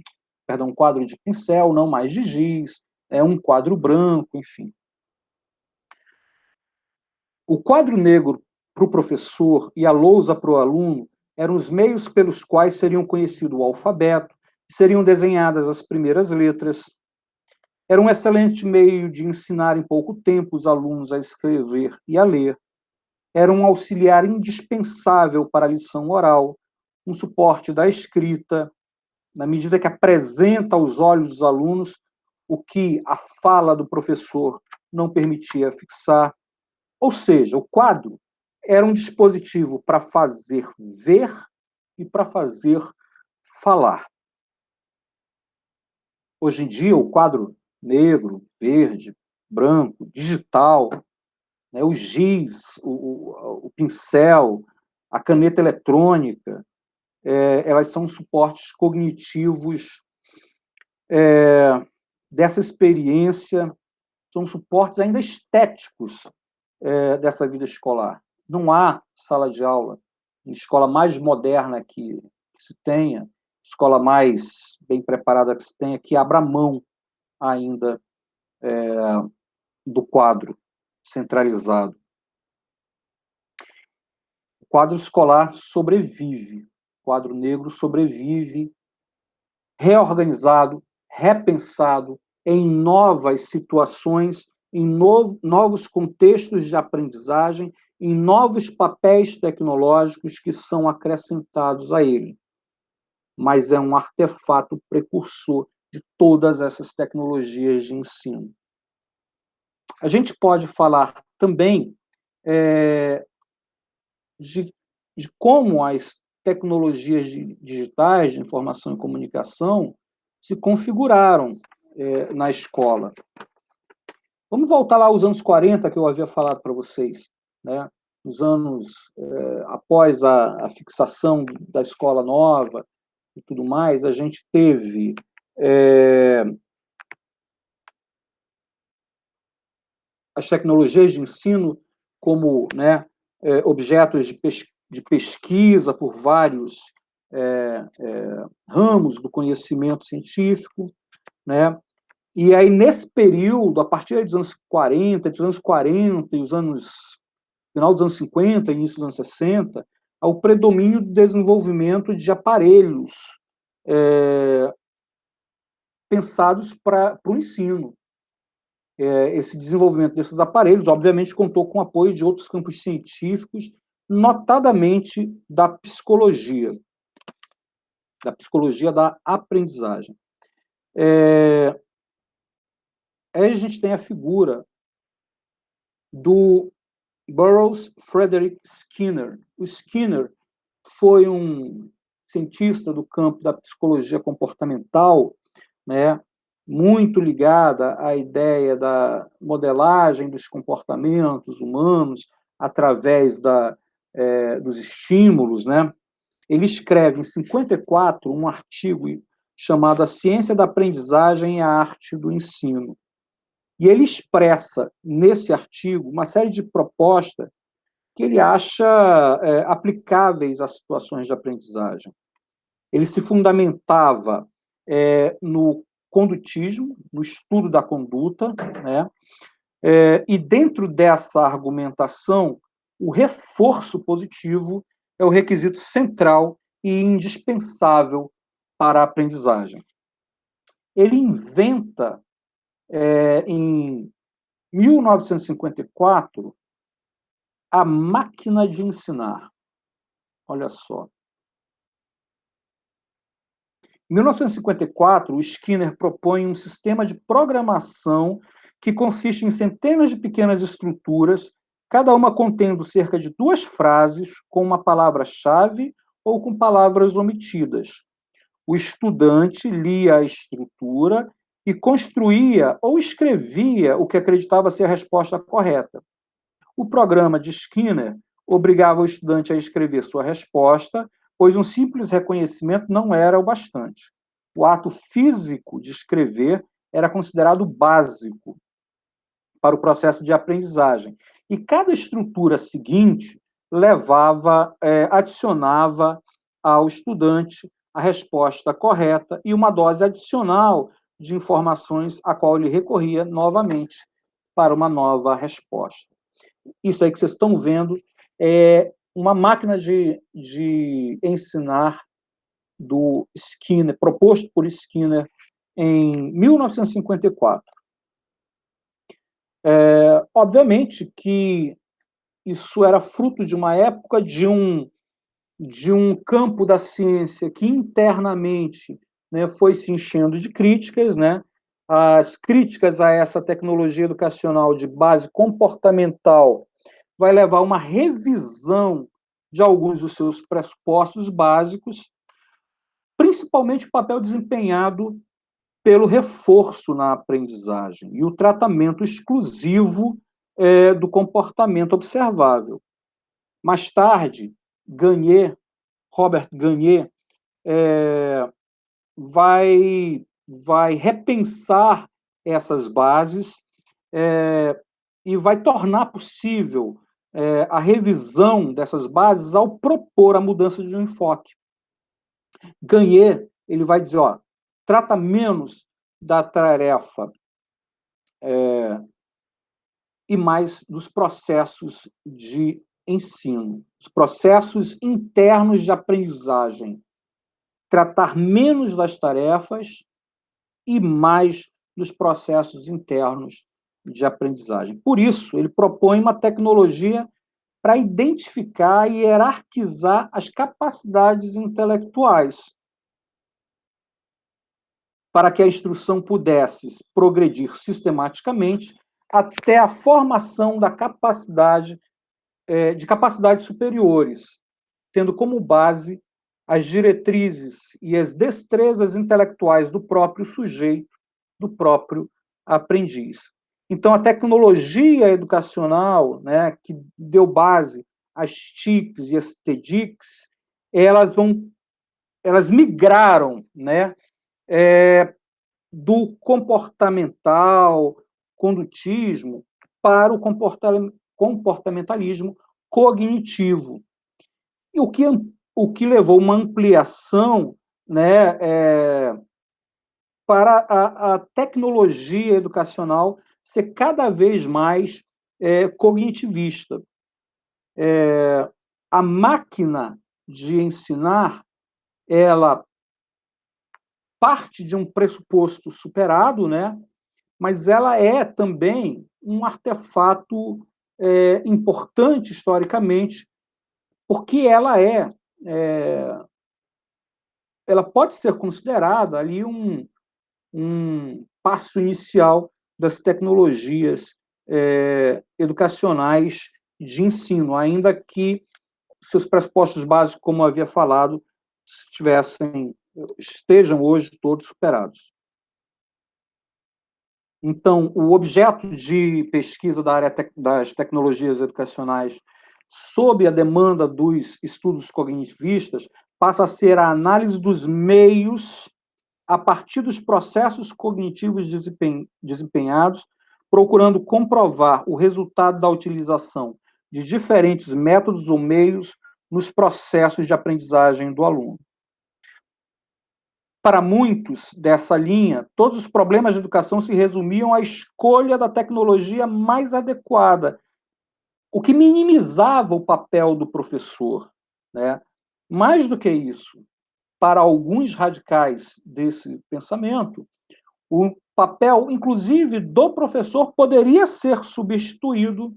perdão, um quadro de pincel, não mais de giz, um quadro branco, enfim. O quadro negro para o professor e a lousa para o aluno eram os meios pelos quais seriam conhecido o alfabeto, seriam desenhadas as primeiras letras. Era um excelente meio de ensinar em pouco tempo os alunos a escrever e a ler. Era um auxiliar indispensável para a lição oral, um suporte da escrita, na medida que apresenta aos olhos dos alunos o que a fala do professor não permitia fixar. Ou seja, o quadro era um dispositivo para fazer ver e para fazer falar. Hoje em dia, o quadro negro, verde, branco, digital, né, o giz, o pincel, a caneta eletrônica, elas são suportes cognitivos dessa experiência, são suportes ainda estéticos dessa vida escolar. Não há sala de aula, em escola mais moderna que se tenha, escola mais bem preparada que se tenha, que abra mão ainda do quadro centralizado. O quadro escolar sobrevive, o quadro negro sobrevive, reorganizado, repensado em novas situações, em novos contextos de aprendizagem, em novos papéis tecnológicos que são acrescentados a ele. Mas é um artefato precursor de todas essas tecnologias de ensino. A gente pode falar também de como as tecnologias digitais de informação e comunicação se configuraram na escola. Vamos voltar lá aos anos 40, que eu havia falado para vocês, né? Os anos após a fixação da escola nova e tudo mais, a gente teve as tecnologias de ensino como, né, objetos de pesquisa por vários ramos do conhecimento científico, né? E aí, nesse período, a partir dos anos 40, e os anos final dos anos 50, início dos anos 60, há o predomínio do desenvolvimento de aparelhos pensados para o ensino. Esse desenvolvimento desses aparelhos, obviamente, contou com o apoio de outros campos científicos, notadamente da psicologia da aprendizagem. Aí a gente tem a figura do Burroughs Frederick Skinner. O Skinner foi um cientista do campo da psicologia comportamental, né, muito ligada à ideia da modelagem dos comportamentos humanos, através dos estímulos, né? Ele escreve, em 54, um artigo chamado A Ciência da Aprendizagem e a Arte do Ensino. E ele expressa, nesse artigo, uma série de propostas que ele acha aplicáveis às situações de aprendizagem. Ele se fundamentava no condutismo, no estudo da conduta, né? E dentro dessa argumentação, o reforço positivo é o requisito central e indispensável para a aprendizagem. Ele inventa, em 1954, a máquina de ensinar. Olha só. Em 1954, o Skinner propõe um sistema de programação que consiste em centenas de pequenas estruturas, cada uma contendo cerca de 2 frases com uma palavra-chave ou com palavras omitidas. O estudante lia a estrutura e construía ou escrevia o que acreditava ser a resposta correta. O programa de Skinner obrigava o estudante a escrever sua resposta, pois um simples reconhecimento não era o bastante. O ato físico de escrever era considerado básico para o processo de aprendizagem. E cada estrutura seguinte adicionava ao estudante a resposta correta e uma dose adicional de informações a qual ele recorria novamente para uma nova resposta. Isso aí que vocês estão vendo é uma máquina de ensinar do Skinner, proposto por Skinner em 1954. Obviamente que isso era fruto de uma época de um campo da ciência que internamente, né, foi se enchendo de críticas, né? As críticas a essa tecnologia educacional de base comportamental vai levar a uma revisão de alguns dos seus pressupostos básicos, principalmente o papel desempenhado pelo reforço na aprendizagem e o tratamento exclusivo do comportamento observável. Mais tarde, Robert Gagne, vai repensar essas bases e vai tornar possível a revisão dessas bases ao propor a mudança de um enfoque. Gagne, ele vai dizer, trata menos da tarefa e mais dos processos de ensino, os processos internos de aprendizagem. Tratar menos das tarefas e mais dos processos internos de aprendizagem. Por isso, ele propõe uma tecnologia para identificar e hierarquizar as capacidades intelectuais, para que a instrução pudesse progredir sistematicamente até a formação de capacidades superiores, tendo como base as diretrizes e as destrezas intelectuais do próprio sujeito, do próprio aprendiz. Então, a tecnologia educacional, né, que deu base às TICs e às TEDx, elas migraram, né, do comportamental, condutismo, para o comportamentalismo cognitivo. E o que levou uma ampliação, né, para a tecnologia educacional ser cada vez mais cognitivista. A máquina de ensinar, ela parte de um pressuposto superado, né? Mas ela é também um artefato importante historicamente, porque ela pode ser considerada ali um passo inicial das tecnologias educacionais de ensino, ainda que seus pressupostos básicos, como eu havia falado, estejam hoje todos superados. Então, o objeto de pesquisa da área das tecnologias educacionais sob a demanda dos estudos cognitivistas passa a ser a análise dos meios a partir dos processos cognitivos desempenhados, procurando comprovar o resultado da utilização de diferentes métodos ou meios nos processos de aprendizagem do aluno. Para muitos dessa linha, todos os problemas de educação se resumiam à escolha da tecnologia mais adequada, o que minimizava o papel do professor, né? Mais do que isso, para alguns radicais desse pensamento, o papel, inclusive, do professor poderia ser substituído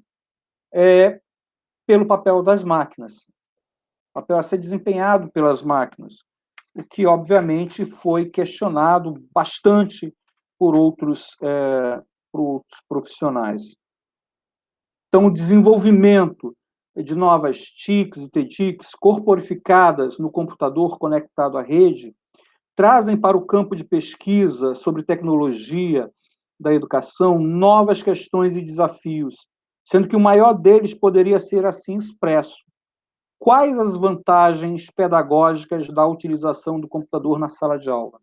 pelo papel das máquinas, papel a ser desempenhado pelas máquinas, o que, obviamente, foi questionado bastante por por outros profissionais. Então, o desenvolvimento de novas TICs e TTICs corporificadas no computador conectado à rede trazem para o campo de pesquisa sobre tecnologia da educação novas questões e desafios, sendo que o maior deles poderia ser assim expresso: quais as vantagens pedagógicas da utilização do computador na sala de aula?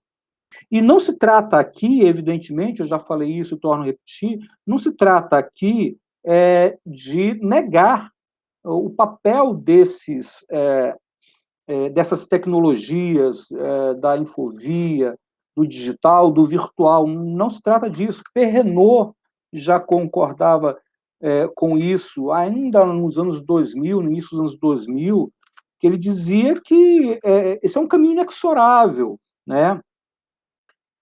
E não se trata aqui, evidentemente, eu já falei isso e torno a repetir, não se trata aqui de negar o papel dessas tecnologias, da infovia, do digital, do virtual. Não se trata disso. Perrenot já concordava com isso, ainda nos anos 2000, no início dos anos 2000, que ele dizia que esse é um caminho inexorável, né?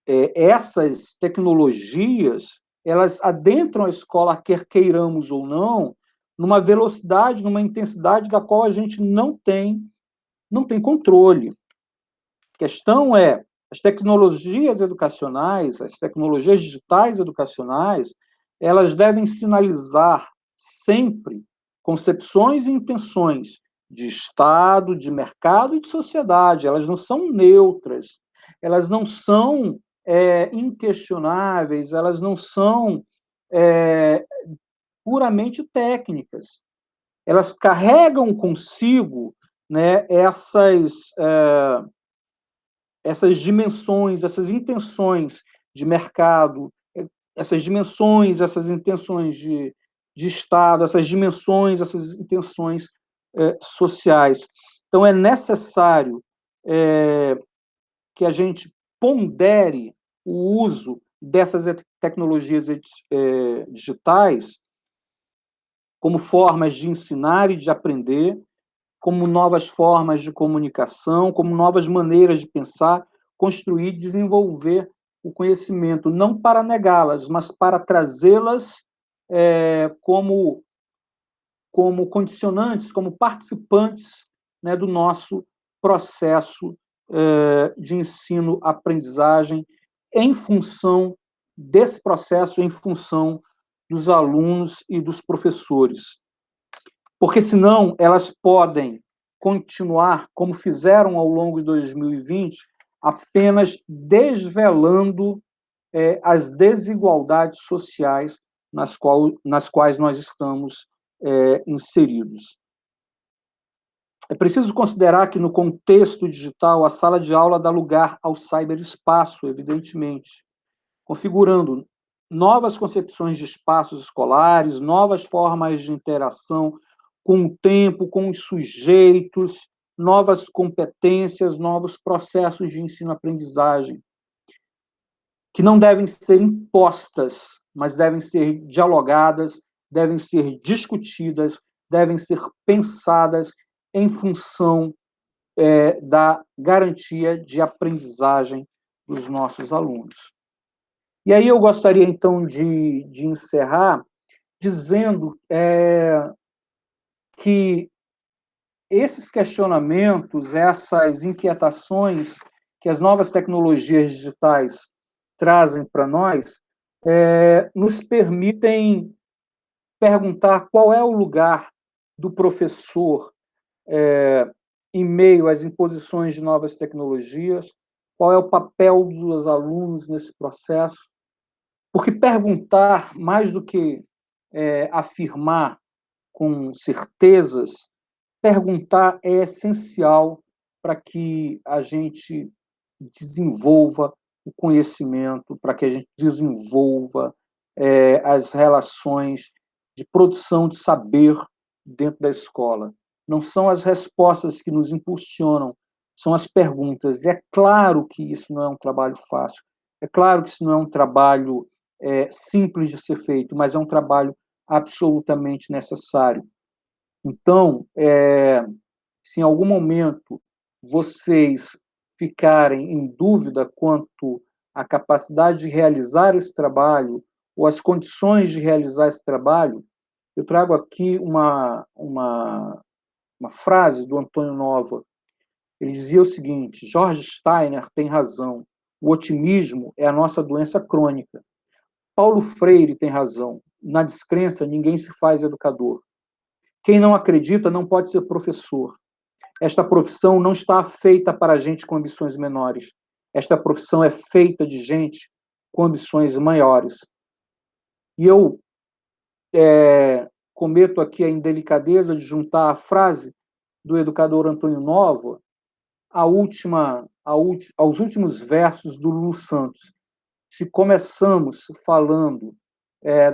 Essas tecnologias, elas adentram a escola, quer queiramos ou não, numa velocidade, numa intensidade da qual a gente não tem controle. A questão é, as tecnologias educacionais, as tecnologias digitais educacionais, elas devem sinalizar sempre concepções e intenções de Estado, de mercado e de sociedade. Elas não são neutras, elas não são inquestionáveis, elas não são puramente técnicas. Elas carregam consigo, né, essas dimensões, essas intenções de mercado, essas dimensões, essas intenções de Estado, essas dimensões, essas intenções sociais. Então, é necessário que a gente pondere o uso dessas tecnologias digitais como formas de ensinar e de aprender, como novas formas de comunicação, como novas maneiras de pensar, construir e desenvolver o conhecimento, não para negá-las, mas para trazê-las como condicionantes, como participantes, né, do nosso processo de ensino-aprendizagem, em função desse processo, em função dos alunos e dos professores. Porque, senão, elas podem continuar, como fizeram ao longo de 2020, apenas desvelando as desigualdades sociais nas quais nós estamos inseridos. É preciso considerar que, no contexto digital, a sala de aula dá lugar ao cyberespaço, evidentemente, configurando novas concepções de espaços escolares, novas formas de interação com o tempo, com os sujeitos, novas competências, novos processos de ensino-aprendizagem, que não devem ser impostas, mas devem ser dialogadas, devem ser discutidas, devem ser pensadas em função da garantia de aprendizagem dos nossos alunos. E aí eu gostaria, então, de encerrar dizendo que esses questionamentos, essas inquietações que as novas tecnologias digitais trazem para nós, nos permitem perguntar qual é o lugar do professor em meio às imposições de novas tecnologias, qual é o papel dos alunos nesse processo, Porque perguntar, mais do que afirmar com certezas, perguntar é essencial para que a gente desenvolva o conhecimento, para que a gente desenvolva as relações de produção de saber dentro da escola. Não são as respostas que nos impulsionam, são as perguntas. E é claro que isso não é um trabalho fácil, é claro que isso não é um trabalho simples de ser feito, mas é um trabalho absolutamente necessário. Então, se em algum momento vocês ficarem em dúvida quanto à capacidade de realizar esse trabalho ou as condições de realizar esse trabalho, eu trago aqui uma frase do Antônio Nova. Ele dizia o seguinte: George Steiner tem razão, o otimismo é a nossa doença crônica. Paulo Freire tem razão, na descrença ninguém se faz educador. Quem não acredita não pode ser professor. Esta profissão não está feita para gente com ambições menores. Esta profissão é feita de gente com ambições maiores. E eu cometo aqui a indelicadeza de juntar a frase do educador Antônio Nova aos últimos versos do Lulu Santos. Se começamos falando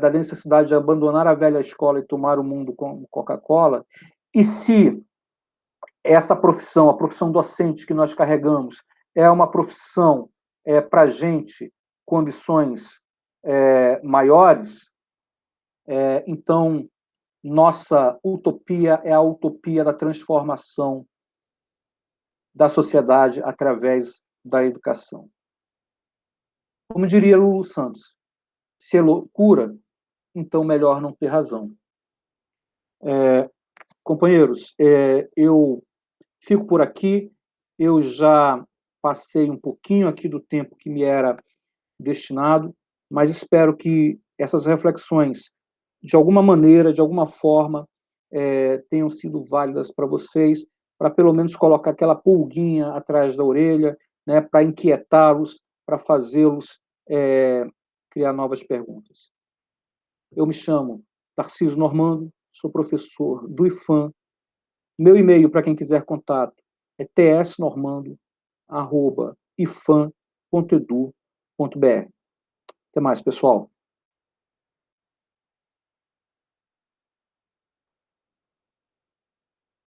da necessidade de abandonar a velha escola e tomar o mundo com Coca-Cola, e se essa profissão, a profissão docente que nós carregamos, é uma profissão para gente com ambições maiores, então nossa utopia é a utopia da transformação da sociedade através da educação. Como diria Lulu Santos, se é loucura, então melhor não ter razão. Companheiros, eu fico por aqui, eu já passei um pouquinho aqui do tempo que me era destinado, mas espero que essas reflexões, de alguma maneira, de alguma forma, tenham sido válidas para vocês, para pelo menos colocar aquela pulguinha atrás da orelha, né, para inquietá-los, para fazê-los criar novas perguntas. Eu me chamo Tarcísio Normando, sou professor do IFAM. Meu e-mail, para quem quiser contato, é tsnormando@ifam.edu.br. Até mais, pessoal.